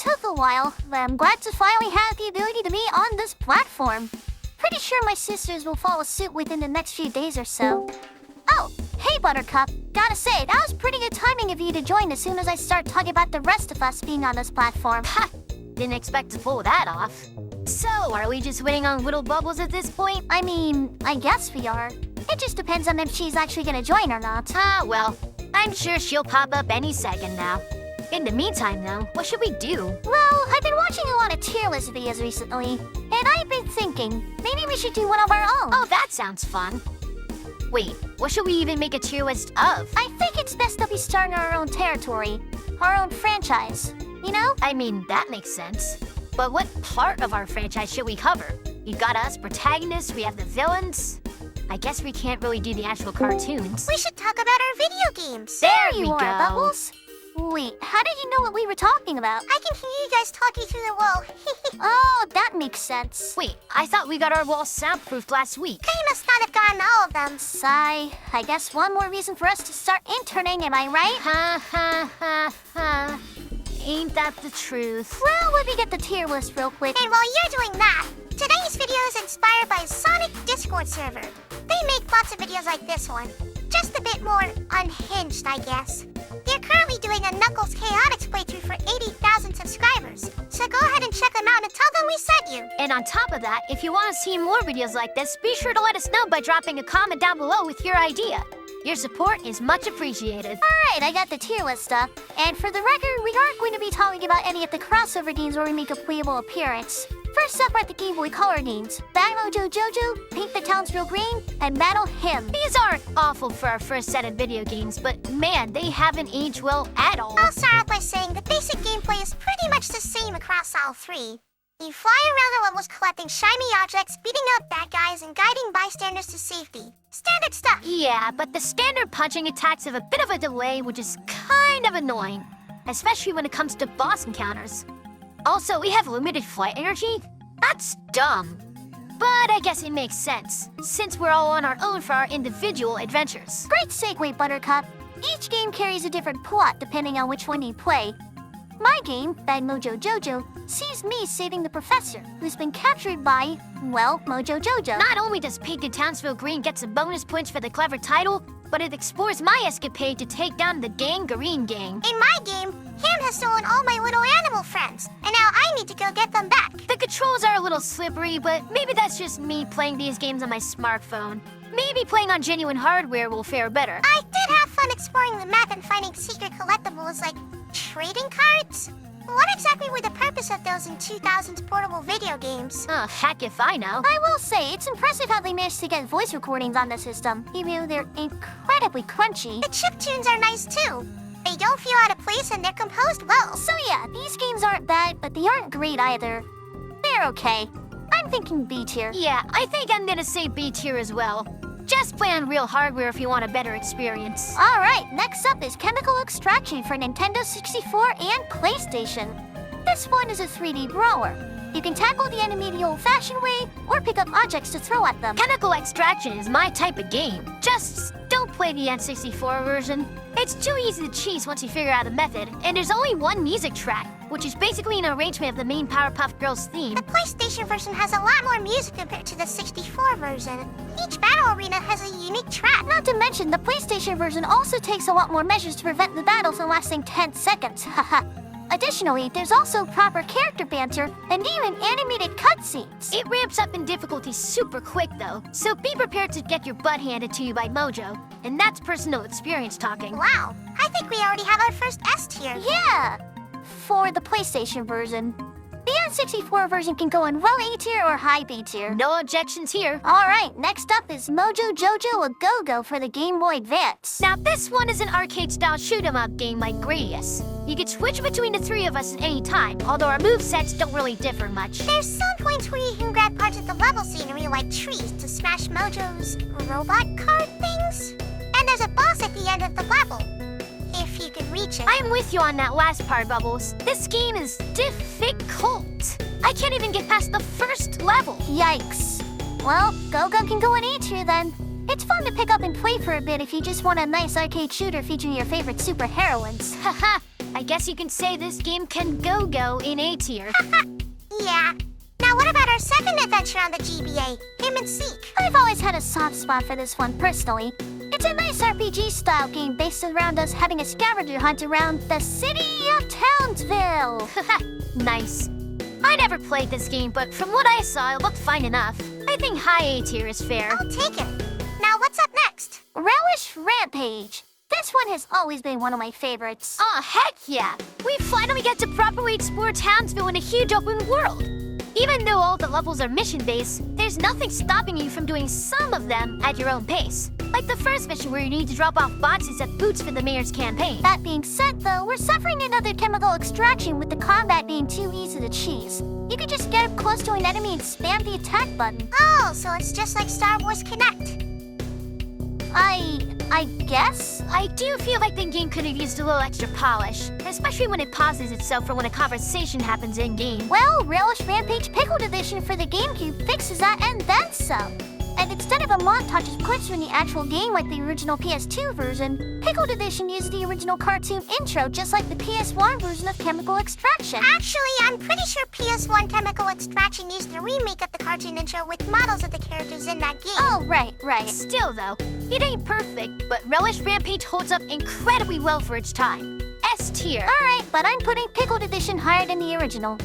took a while, but I'm glad to finally have the ability to be on this platform. Pretty sure my sisters will follow suit within the next few days or so. Oh, hey Buttercup. Gotta say, that was pretty good timing of you to join as soon as I start talking about the rest of us being on this platform. Ha! Didn't expect to pull that off. So, are we just waiting on Little Bubbles at this point? I mean, I guess we are. It just depends on if she's actually gonna join or not. Ah, well, I'm sure she'll pop up any second now. In the meantime, though, what should we do? Well, I've been watching a lot of tier list videos recently, and I've been thinking, maybe we should do one of our own. Oh, that sounds fun. Wait, what should we even make a tier list of? I think it's best that we start in our own territory, our own franchise, you know? I mean, that makes sense. But what part of our franchise should we cover? You got us protagonists, we have the villains. I guess we can't really do the actual cartoons. We should talk about our video games. There you we are, go. Bubbles. Wait, how did you know what we were talking about? I can hear you guys talking through the wall. Oh, that makes sense. Wait, I thought we got our walls soundproofed last week. You must not have gotten all of them. Sigh. I guess one more reason for us to start interning, am I right? Ha ha ha ha. Ain't that the truth? Well, let me get the tier list real quick. And while you're doing that, today's video is inspired by Sonic Discord server. They make lots of videos like this one. Just a bit more unhinged, I guess. They're currently doing a Knuckles Chaotix playthrough for 80,000 subscribers. So go ahead and check them out and tell them we sent you. And on top of that, if you want to see more videos like this, be sure to let us know by dropping a comment down below with your idea. Your support is much appreciated. Alright, I got the tier list up. And for the record, we aren't going to be talking about any of the crossover games where we make a playable appearance. First up are the Game Boy Color games, Bad Mojo Jojo, Paint the Townsville Green, and Battle Hymn. These aren't awful for our first set of video games, but man, they haven't aged well at all. I'll start off by saying the basic gameplay is pretty much the same across all three. You fly around the levels collecting shiny objects, beating up bad guys, and guiding bystanders to safety. Standard stuff. Yeah, but the standard punching attacks have a bit of a delay, which is kind of annoying, especially when it comes to boss encounters. Also, we have limited flight energy? That's dumb. But I guess it makes sense, since we're all on our own for our individual adventures. Great segue, Buttercup. Each game carries a different plot depending on which one you play. My game, Bad Mojo Jojo, sees me saving the professor, who's been captured by, well, Mojo Jojo. Not only does Painted Townsville Green get some bonus points for the clever title, but it explores my escapade to take down the Gangrene Gang. In my game, Ham has stolen all my little animal friends, and now I need to go get them back. The controls are a little slippery, but maybe that's just me playing these games on my smartphone. Maybe playing on genuine hardware will fare better. I did have fun exploring the map and finding secret collectibles like trading cards. What exactly were the purpose of those in 2000s portable video games? Oh, heck if I know. I will say, it's impressive how they managed to get voice recordings on the system, even though they're incredibly crunchy. The chiptunes are nice too. They don't feel out of place and they're composed well. So yeah, these games aren't bad, but they aren't great either. They're okay. I'm thinking B tier. Yeah, I think I'm gonna say B tier as well. Just play on real hardware if you want a better experience. Alright, next up is Chemical Extraction for Nintendo 64 and PlayStation. This one is a 3D brawler. You can tackle the enemy the old-fashioned way, or pick up objects to throw at them. Chemical Extraction is my type of game. Just don't play the N64 version. It's too easy to cheese once you figure out the method, and there's only one music track, which is basically an arrangement of the main Powerpuff Girls theme. The PlayStation version has a lot more music compared to the 64 version. Each battle arena has a unique track. Not to mention, the PlayStation version also takes a lot more measures to prevent the battles from lasting 10 seconds. Haha. Additionally, there's also proper character banter and even animated cutscenes. It ramps up in difficulty super quick though, so be prepared to get your butt handed to you by Mojo. And that's personal experience talking. Wow, I think we already have our first S tier. Yeah, for the PlayStation version. The N64 version can go in low A tier or high B tier. No objections here. Alright, next up is Mojo Jojo A Go-Go for the Game Boy Advance. Now this one is an arcade-style shoot-'em-up game like Gradius. You can switch between the three of us at any time, although our movesets don't really differ much. There's some points where you can grab parts of the level scenery like trees to smash Mojo's robot card things. And there's a boss at the end of the level, if you can reach it. I'm with you on that last part, Bubbles. This game is difficult. I can't even get past the first level. Yikes. Well, Go-Go can go in A tier then. It's fun to pick up and play for a bit if you just want a nice arcade shooter featuring your favorite superheroines. Haha, I guess you can say this game can go in A tier. Yeah. Now what about our second adventure on the GBA, Him and Seek? I've always had a soft spot for this one personally. It's a nice RPG-style game based around us having a scavenger hunt around the city of Townsville. Nice. I never played this game, but from what I saw, it looked fine enough. I think high A tier is fair. I'll take it. Now what's up next? Relish Rampage. This one has always been one of my favorites. Oh, heck yeah! We finally get to properly explore Townsville in a huge open world. Even though all the levels are mission-based, there's nothing stopping you from doing some of them at your own pace. Like the first mission where you need to drop off boxes of boots for the mayor's campaign. That being said, though, we're suffering another chemical extraction with the combat being too easy to cheese. You can just get up close to an enemy and spam the attack button. Oh, so it's just like Star Wars Connect. I guess? I do feel like the game could have used a little extra polish, especially when it pauses itself for when a conversation happens in-game. Well, Relish Rampage Pickled Edition for the GameCube fixes that and then some. And instead of a montage of clips from the actual game like the original PS2 version, Pickled Edition uses the original cartoon intro just like the PS1 version of Chemical Extraction. Actually, I'm pretty sure PS1 Chemical Extraction used the remake of the cartoon intro with models of the characters in that game. Oh, right. Still, though, it ain't perfect, but Relish Rampage holds up incredibly well for its time. S tier. Alright, but I'm putting Pickled Edition higher than the original.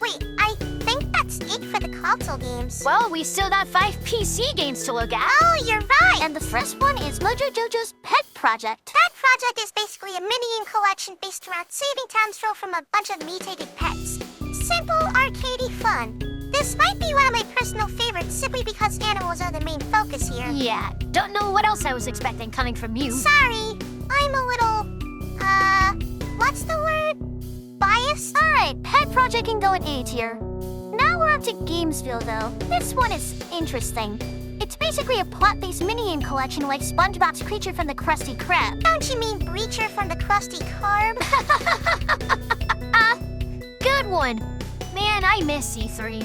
Wait, I think that's 8 for the console games. Well, we still got 5 PC games to look at. Oh, you're right! And the first one is Mojo Jojo's Pet Project. That project is basically a mini-game collection based around saving Townsville from a bunch of mutated pets. Simple, arcadey fun. This might be one of my personal favorites simply because animals are the main focus here. Yeah, don't know what else I was expecting coming from you. Sorry, I'm a little, what's the word? Biased? Alright, Pet Project can go in A tier. Now we're on to Gamesville, though. This one is interesting. It's basically a plot-based mini-game collection like SpongeBob's Creature from the Krusty Krab. Don't you mean Breacher from the Krusty Carb? Good one. Man, I miss E3.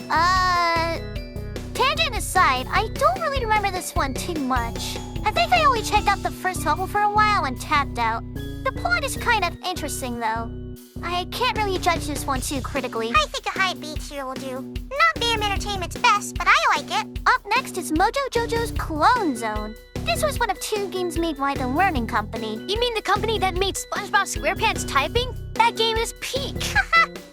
Tangent aside, I don't really remember this one too much. I think I only checked out the first level for a while and tapped out. The plot is kind of interesting, though. I can't really judge this one too critically. I think a high B tier will do. Not BAM Entertainment's best, but I like it. Up next is Mojo Jojo's Clone Zone. This was one of 2 games made by the Learning Company. You mean the company that made SpongeBob SquarePants typing? That game is peak.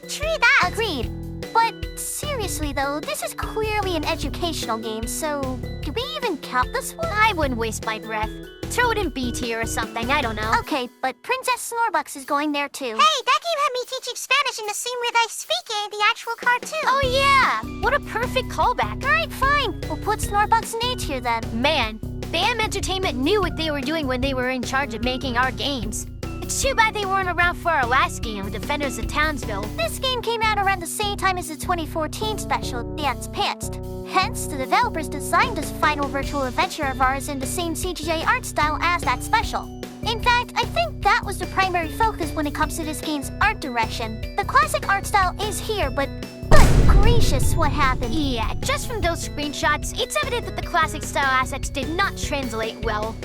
True that. Agreed. But seriously though, this is clearly an educational game, so do we even count this one? I wouldn't waste my breath. Throw it in B tier or something, I don't know. Okay, but Princess Snorbucks is going there too. Hey, that game had me teaching Spanish in the same way that I speak in the actual cartoon. Oh yeah, what a perfect callback. Alright, fine. We'll put Snorbucks in A tier then. Man, BAM Entertainment knew what they were doing when they were in charge of making our games. It's too bad they weren't around for our last game, Defenders of Townsville. This game came out around the same time as the 2014 special, Dance Pantsed. Hence, the developers designed this final virtual adventure of ours in the same CGI art style as that special. In fact, I think that was the primary focus when it comes to this game's art direction. The classic art style is here, but good gracious, what happened? Yeah, just from those screenshots, it's evident that the classic style assets did not translate well.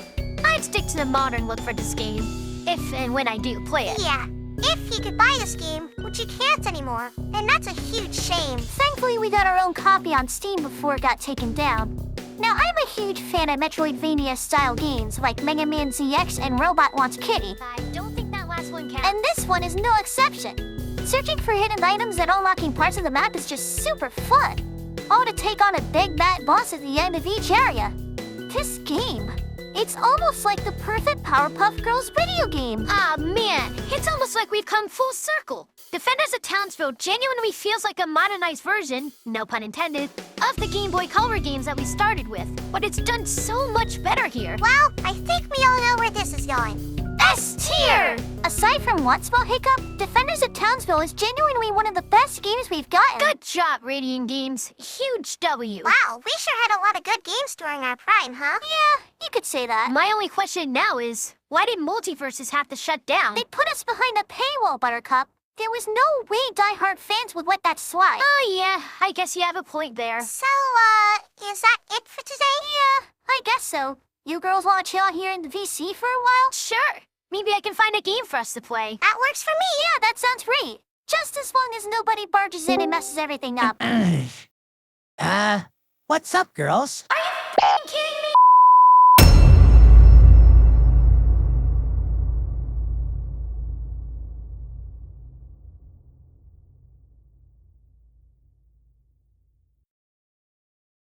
I'd stick to the modern look for this game, if and when I do play it. Yeah, if you could buy this game, which you can't anymore, and that's a huge shame. Thankfully, we got our own copy on Steam before it got taken down. Now, I'm a huge fan of Metroidvania-style games like Mega Man ZX and Robot Wants Kitty. I don't think that last one counts. And this one is no exception. Searching for hidden items and unlocking parts of the map is just super fun. All to take on a big bad boss at the end of each area. This game, it's almost like the perfect Powerpuff Girls video game. Ah, man, it's almost like we've come full circle. Defenders of Townsville genuinely feels like a modernized version, no pun intended, of the Game Boy Color games that we started with. But it's done so much better here. Well, I think we all know where this is going. S tier! Aside from one small hiccup, Defenders of Townsville is genuinely one of the best games we've gotten. Good job, Radiant Games. Huge W. Wow, we sure had a lot of good games during our prime, huh? Yeah, you could say that. My only question now is, why did Multiverses have to shut down? They put us behind a paywall, Buttercup. There was no way die-hard fans would let that slide. Oh yeah, I guess you have a point there. So, is that it for today? Yeah, I guess so. You girls want to chill out here in the VC for a while? Sure. Maybe I can find a game for us to play. That works for me. Yeah, that sounds great. Just as long as nobody barges in and messes everything up. What's up, girls? Our